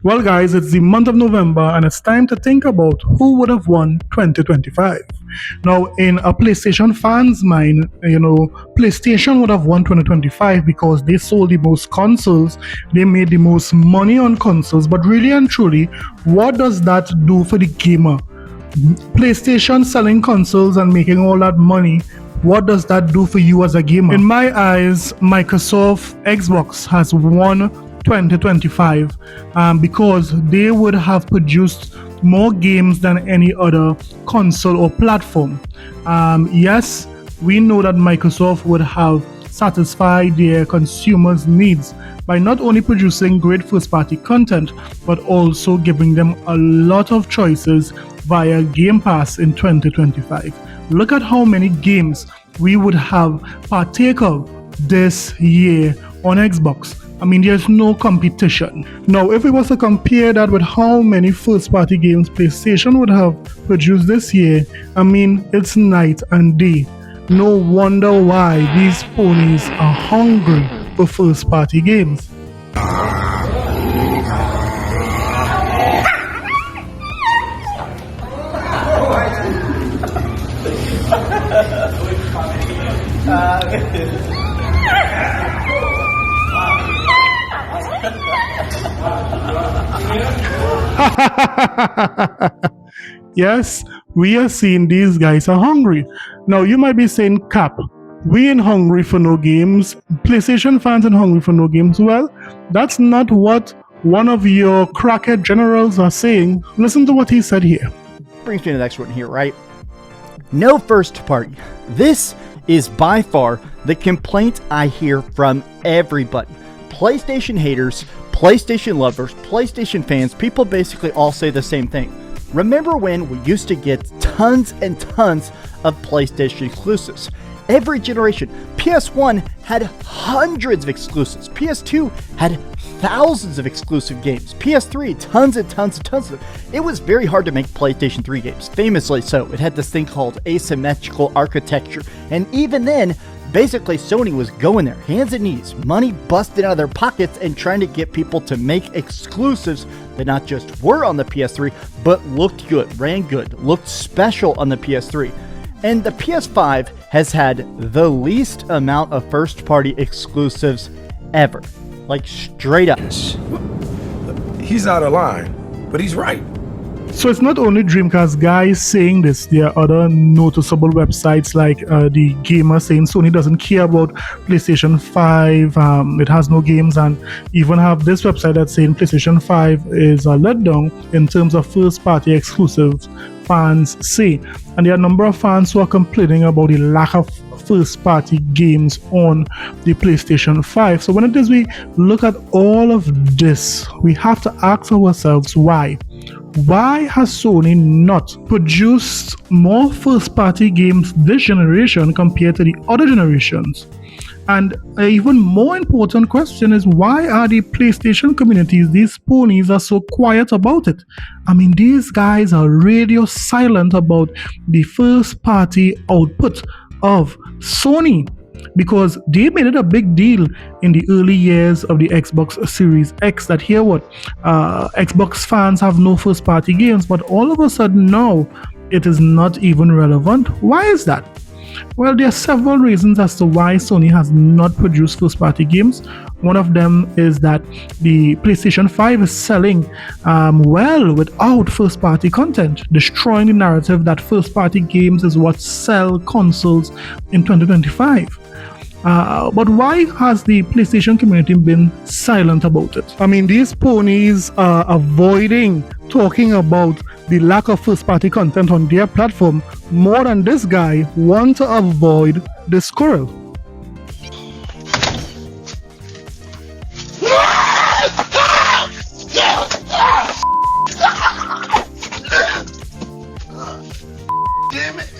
Well, guys, it's the month of November and it's time to think about who would have won 2025. Now, in a PlayStation fan's mind, PlayStation would have won 2025 because they sold the most consoles, they made the most money on consoles, but really and truly, what does that do for the gamer? PlayStation selling consoles and making all that money, what does that do for you as a gamer? In my eyes, Microsoft Xbox has won 2025 because they would have produced more games than any other console or platform. Yes, we know that Microsoft would have satisfied their consumers' needs by not only producing great first-party content, but also giving them a lot of choices via Game Pass in 2025. Look at how many games we would have partake of this year on Xbox. I mean, there's no competition. Now, if we was to compare that with how many first-party games PlayStation would have produced this year, I mean, it's night and day. No wonder why these ponies are hungry for first-party games. Yes, we are seeing these guys are hungry. Now, you might be saying, Cap, we ain't hungry for no games. PlayStation fans ain't hungry for no games. Well, that's not what one of your crackhead generals are saying. Listen to what he said here. Brings me to the next one here, right? No first party. This is by far the complaint I hear from everybody. PlayStation haters, PlayStation lovers, PlayStation fans, people basically all say the same thing. Remember when we used to get tons and tons of PlayStation exclusives? Every generation. PS1 had hundreds of exclusives. PS2 had thousands of exclusive games. PS3, tons and tons and tons of them. It was very hard to make PlayStation 3 games, famously so. It had this thing called asymmetrical architecture. And even then, basically Sony was going there, hands and knees, money busted out of their pockets and trying to get people to make exclusives that not just were on the PS3, but looked good, ran good, looked special on the PS3. And the PS5 has had the least amount of first-party exclusives ever. Like, straight up. He's out of line, but he's right. So it's not only Dreamcast guys saying this, there are other noticeable websites like the Gamer saying Sony doesn't care about PlayStation 5, it has no games, and even have this website that's saying PlayStation 5 is a letdown in terms of first party exclusives, fans say. And there are a number of fans who are complaining about the lack of first party games on the PlayStation 5. So when it is we look at all of this, we have to ask ourselves why. Why has Sony not produced more first-party games this generation compared to the other generations? And an even more important question is, why are the PlayStation communities, these ponies, are so quiet about it? I mean, these guys are radio silent about the first-party output of Sony, because they made it a big deal in the early years of the Xbox Series X that here what Xbox fans have no first party games, but all of a sudden now it is not even relevant. Why is that? Well, there are several reasons as to why Sony has not produced first party games. One of them is that the PlayStation 5 is selling well without first party content, destroying the narrative that first party games is what sell consoles in 2025. But why has the PlayStation community been silent about it? I mean, these ponies are avoiding talking about the lack of first-party content on their platform more than this guy want to avoid the squirrel. Damn it!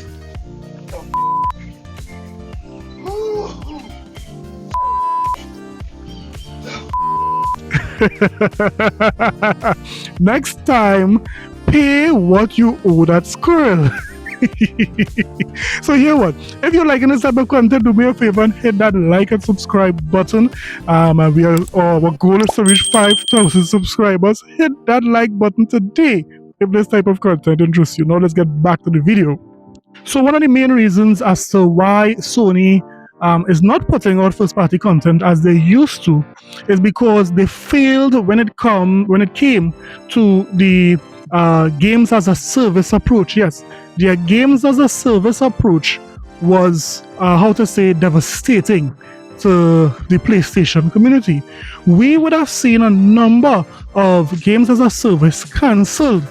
Next time, pay what you owe that squirrel. So here what? If you're liking this type of content, do me a favor and hit that like and subscribe button. And our goal is to reach 5,000 subscribers. Hit that like button today if this type of content interests you. Now let's get back to the video. So one of the main reasons as to why Sony is not putting out first-party content as they used to is because they failed when it came to the games as a service approach. Yes, their games as a service approach was devastating to the PlayStation community. We would have seen a number of games as a service cancelled,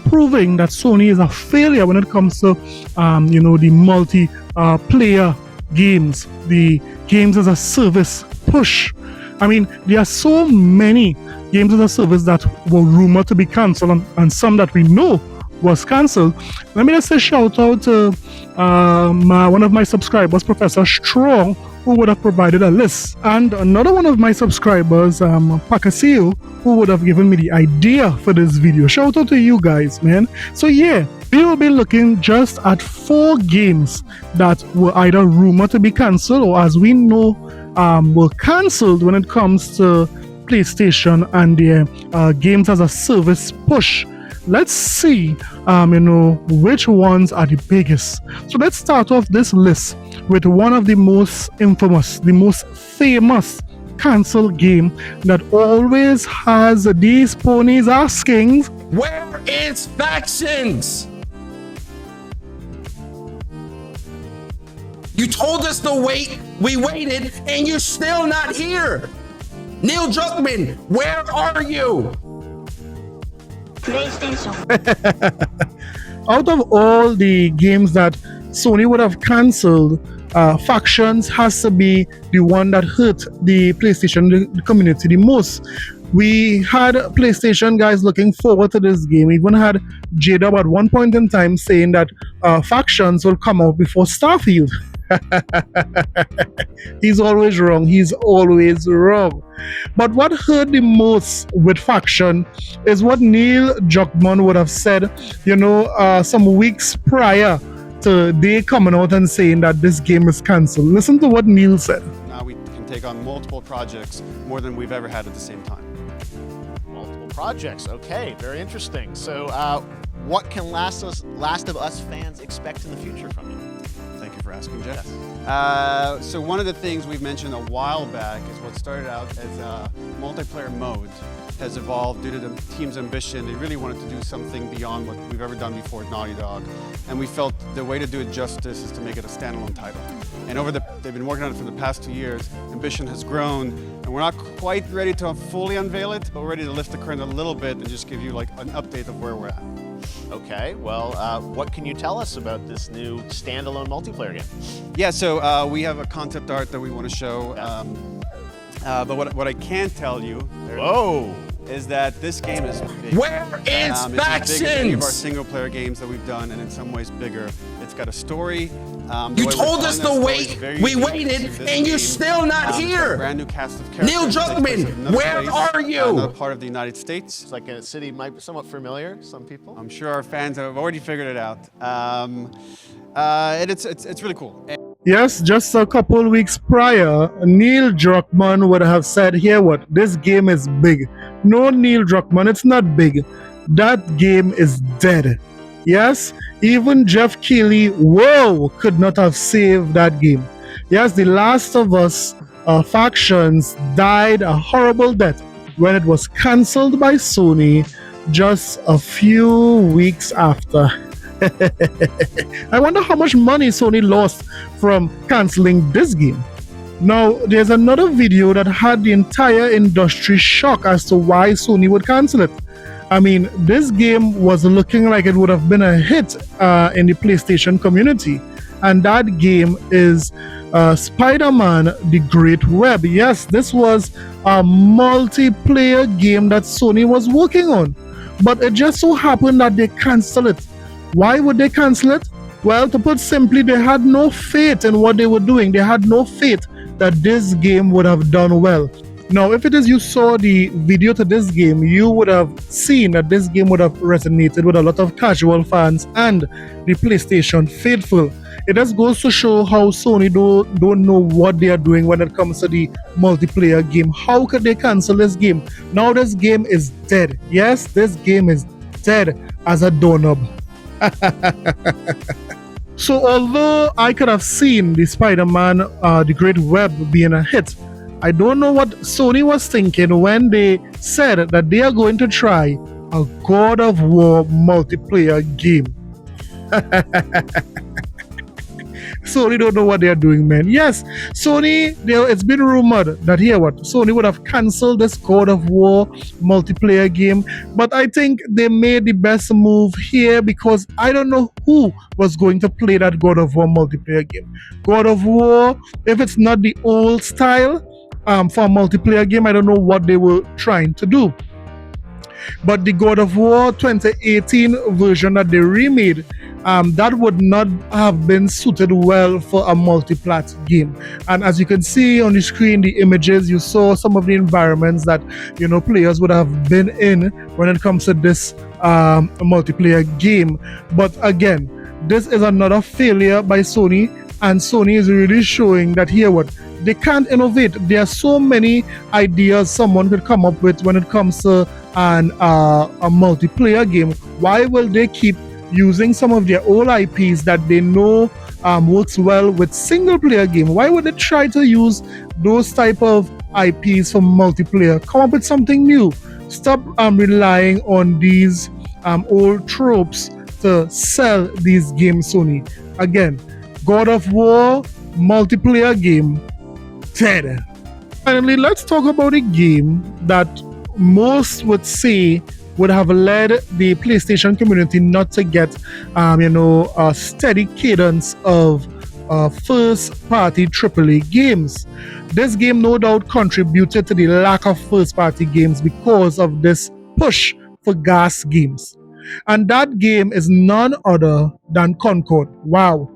proving that Sony is a failure when it comes to the multi-player games, the games as a service push. I mean, there are so many games as a service that were rumored to be cancelled and some that we know was cancelled. Let me just say shout out to one of my subscribers, Professor Strong, who would have provided a list, and another one of my subscribers, Pacasio, who would have given me the idea for this video. Shout out to you guys, man. So yeah, we will be looking just at 4 games that were either rumored to be cancelled or, as we know, were cancelled when it comes to PlayStation and their games as a service push. Let's see, which ones are the biggest. So let's start off this list with one of the most infamous, the most famous cancelled game that always has these ponies asking, Where is Factions? You told us to wait, we waited, and you're still not here. Neil Druckmann, where are you? Out of all the games that Sony would have cancelled, Factions has to be the one that hurt the PlayStation community the most. We had PlayStation guys looking forward to this game. We even had J-Dub at one point in time saying that Factions will come out before Starfield. He's always wrong. He's always wrong. But what hurt the most with Faction is what Neil Druckmann would have said, some weeks prior to they coming out and saying that this game is cancelled. Listen to what Neil said. Now we can take on multiple projects, more than we've ever had at the same time. Multiple projects. Okay, very interesting. So, what can Last of Us fans expect in the future from you? Thank you for asking, Jeff. Yes. So one of the things we've mentioned a while back is what started out as a multiplayer mode has evolved due to the team's ambition. They really wanted to do something beyond what we've ever done before at Naughty Dog. And we felt the way to do it justice is to make it a standalone title. And they've been working on it for the past 2 years. Ambition has grown, and we're not quite ready to fully unveil it, but we're ready to lift the curtain a little bit and just give you like an update of where we're at. Okay, well, what can you tell us about this new standalone multiplayer game? Yeah, so we have a concept art that we want to show. But what I can tell you is that this game is big. Where is It's as big as any of our Factions? single-player games that we've done, and in some ways bigger. It's got a story. You told us to wait, we waited, and you're still not It's got a here. brand new cast of characters. Neil It takes place in Druckmann, another where place, are you? Another part of the United States. It's like a city might be somewhat familiar to some people. I'm sure our fans have already figured it out. And it's really cool. Yes, just a couple weeks prior, Neil Druckmann would have said, here what, this game is big. No, Neil Druckmann, it's not big. That game is dead. Yes, even Jeff Keighley, could not have saved that game. Yes, The Last of Us Factions died a horrible death when it was cancelled by Sony just a few weeks after. I wonder how much money Sony lost from cancelling this game. Now, there's another video that had the entire industry shocked as to why Sony would cancel it. I mean, this game was looking like it would have been a hit in the PlayStation community. And that game is Spider-Man: The Great Web. Yes, this was a multiplayer game that Sony was working on. But it just so happened that they canceled it. Why would they cancel it? Well, to put simply, they had no faith in what they were doing. They had no faith that this game would have done well. Now, if it is you saw the video to this game, you would have seen that this game would have resonated with a lot of casual fans and the PlayStation faithful. It just goes to show how Sony don't know what they are doing when it comes to the multiplayer game. How could they cancel this game? Now this game is dead. Yes, this game is dead as a doorknob. So although I could have seen the Spider-Man, the Great Web being a hit, I don't know what Sony was thinking when they said that they are going to try a God of War multiplayer game. Sony don't know what they're doing, man. Yes, Sony, it's been rumored that Sony would have cancelled this God of War multiplayer game, but I think they made the best move here because I don't know who was going to play that God of War multiplayer game. God of War, if it's not the old style for a multiplayer game, I don't know what they were trying to do. But the God of War 2018 version that they remade, that would not have been suited well for a multiplat game. And as you can see on the screen, the images, you saw some of the environments that players would have been in when it comes to this multiplayer game. But again, this is another failure by Sony, and Sony is really showing that they can't innovate. There are so many ideas someone could come up with when it comes to a multiplayer game. Why will they keep using some of their old IPs that they know works well with single player game? Why would they try to use those type of IPs for multiplayer? Come up with something new. Stop relying on these old tropes to sell these games, Sony. Again, God of War multiplayer game, dead. Finally, let's talk about a game that most would say would have led the PlayStation community not to get, a steady cadence of first-party AAA games. This game no doubt contributed to the lack of first-party games because of this push for GaaS games. And that game is none other than Concord. Wow.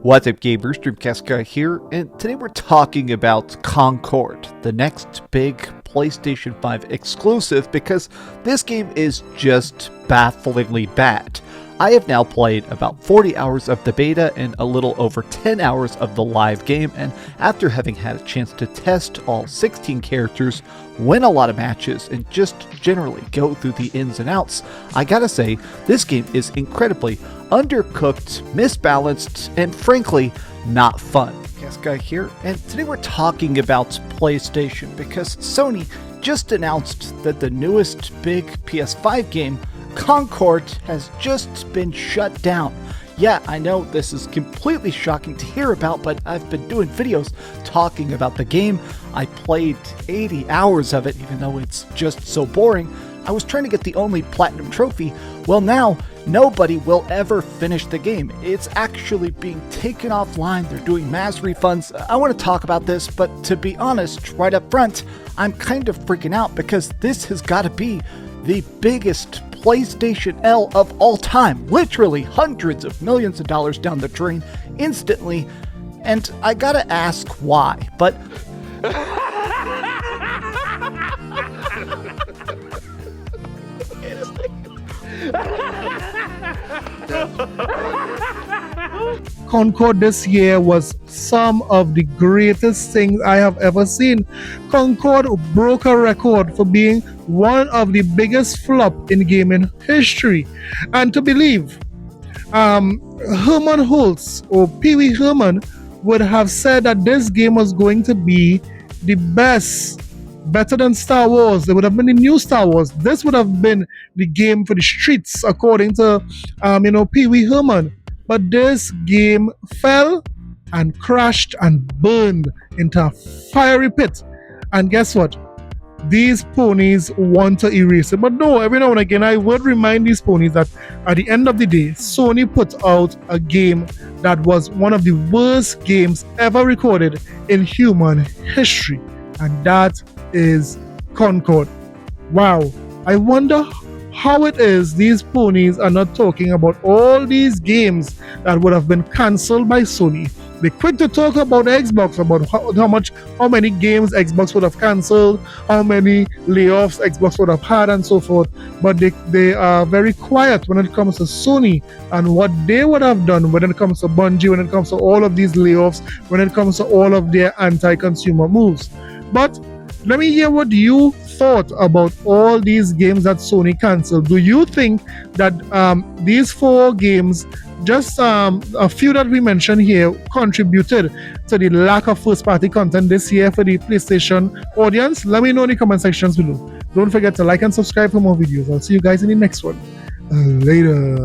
What's up, gamers? Dreamcast Guy here, and today we're talking about Concord, the next big PlayStation 5 exclusive, because this game is just bafflingly bad. I have now played about 40 hours of the beta and a little over 10 hours of the live game, and after having had a chance to test all 16 characters, win a lot of matches, and just generally go through the ins and outs, I gotta say, this game is incredibly undercooked, misbalanced, and frankly, not fun. Yes, Guy here, and today we're talking about PlayStation because Sony just announced that the newest big PS5 game, Concord, has just been shut down. Yeah, I know this is completely shocking to hear about, but I've been doing videos talking about the game. I played 80 hours of it, even though it's just so boring. I was trying to get the only platinum trophy. Well, now nobody will ever finish the game. It's actually being taken offline. They're doing mass refunds. I want to talk about this, but to be honest, right up front, I'm kind of freaking out because this has got to be the biggest PlayStation L of all time. Literally hundreds of millions of dollars down the drain instantly. And I gotta ask why, but Concord this year was some of the greatest things I have ever seen. Concord broke a record for being one of the biggest flop in gaming history. And to believe, Herman Holtz or Pee Wee Herman would have said that this game was going to be the best, better than Star Wars. There would have been the new Star Wars. This would have been the game for the streets, according to, Pee Wee Herman. But this game fell and crashed and burned into a fiery pit. And guess what? These ponies want to erase it. But no, every now and again, I would remind these ponies that at the end of the day, Sony put out a game that was one of the worst games ever recorded in human history. And that is Concord. Wow. I wonder how it is these ponies are not talking about all these games that would have been cancelled by Sony They're quick to talk about Xbox, about how many games Xbox would have cancelled, how many layoffs Xbox would have had, and so forth. But they are very quiet when it comes to Sony and what they would have done when it comes to Bungie, when it comes to all of these layoffs, when it comes to all of their anti-consumer moves. But let me hear what you thought about all these games that Sony cancelled. Do you think that these 4 games, just a few that we mentioned here, contributed to the lack of first-party content this year for the PlayStation audience? Let me know in the comment sections below. Don't forget to like and subscribe for more videos. I'll see you guys in the next one. Later.